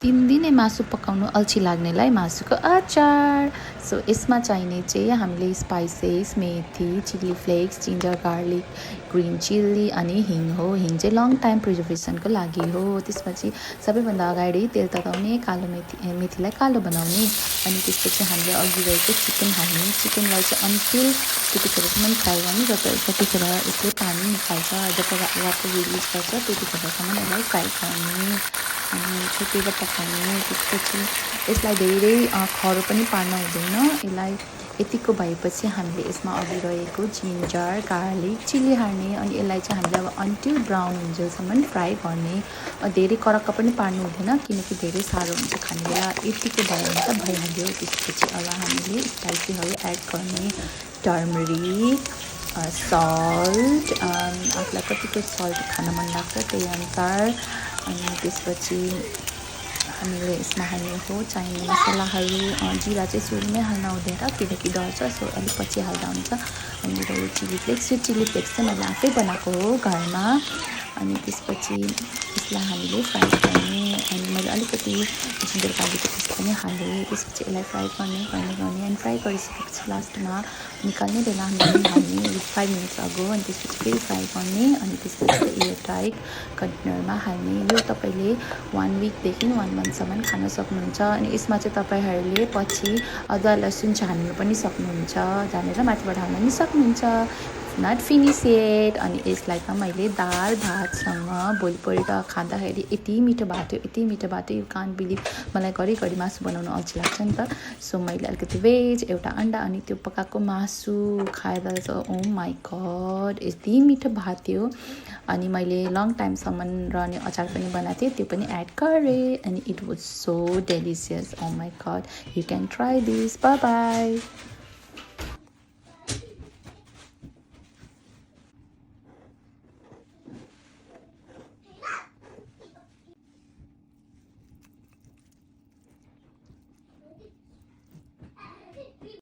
3 दिने मासु पकाउनु अल्छी लाग्नेलाई मासुको अचार। सो यसमा चाहिने चाहिँ हामीले स्पाइसेस, मेथी, chilli flakes, ginger garlic, green chilli अनि हिङ हो। हिङ चाहिँ लङ टाइम प्रिजर्भेसनको लागि हो। त्यसपछि सबैभन्दा अगाडि तेल तताउने, कालो मेथीलाई कालो बनाउने अनि त्यसपछि हामीले अघि रहेको चिकन हाल्ने। चिकनलाई चाहिँ अन्तिल त्यतिखेरसम्म फ्राई गर्ने जतिखेर यसले पानी निकाल्छ, जब वाटर रिलिज गर्छ त्यतिखेरसम्म यसलाई फ्राई गर्ने अनि छोपेर पकाउने। त्यसपछि यसलाई धेरै खरो पनि पार्न हुँदैन। यसलाई यतिको भएपछि हामीले यसमा अघि रहेको जिन्जर गार्लिक चिल्ली हाल्ने अनि यसलाई चाहिँ हामीले अब अन्टिल ब्राउन हुन्जेलसम्म फ्राई गर्ने। धेरै करक्क पनि पार्नु हुँदैन किनकि धेरै साह्रो हुन्छ खाने बेला। यतिको भयो भने त भइहाल्यो। त्यसपछि अब हामीले स्पाइसीहरू एड गर्ने, टर्मरिक, सल्ट, आफूलाई कतिको सल्ट खान मन लाग्छ त्यही अनुसार। अनि त्यसपछि हामीले यसमा हाल्ने हो चाहिने मसलाहरू। जिरा चाहिँ सुरुमै हाल्न हुँदैन किनकि डढ्छ, सो अलिक पछि हाल्दा हुन्छ। अनि यो चिली फ्लेक्स, यो चिली फ्लेक्स चाहिँ मैले आफै बनाएको हो घरमा। अनि त्यसपछि यसलाई हामीले फ्राई गर्ने अनि मैले अलिकति जिन्जर गार्लिकको पेस्ट पनि हालेँ। त्यसपछि यसलाई फ्राई गर्ने अनि फ्राई गरिसकेपछि लास्टमा निकाल्ने बेला हामीले हाल्ने 5 मिनट्स अगो। अनि त्यसपछि फेरि फ्राई गर्ने अनि त्यसपछि एयरटाइट कन्टेनरमा हाल्ने। यो तपाईँले 1 विकदेखि 1 मन्थसम्म खान सक्नुहुन्छ। अनि यसमा चाहिँ तपाईँहरूले पछि अदुवा लसुन झान्नु पनि सक्नुहुन्छ, झानेर माथिबाट हाल्न पनि सक्नुहुन्छ। Not finish yet. अनि यसलाई त मैले दाल भातसँग भोलिपल्ट खाँदाखेरि यति मिठो भएको थियो, यु कान्ट बिलिभ। मलाई घरिघरि मासु बनाउनु अल्छी लाग्छ नि त, सो मैले अलिकति भेज, एउटा अन्डा अनि त्यो पकाएको मासु खाएर ओ माई गड यति मिठो भएको थियो। अनि मैले लङ टाइमसम्म रहने अचार पनि बनाएको थिएँ, त्यो पनि एड गरेँ अनि it was so delicious. Oh my god, you can try this. Bye by.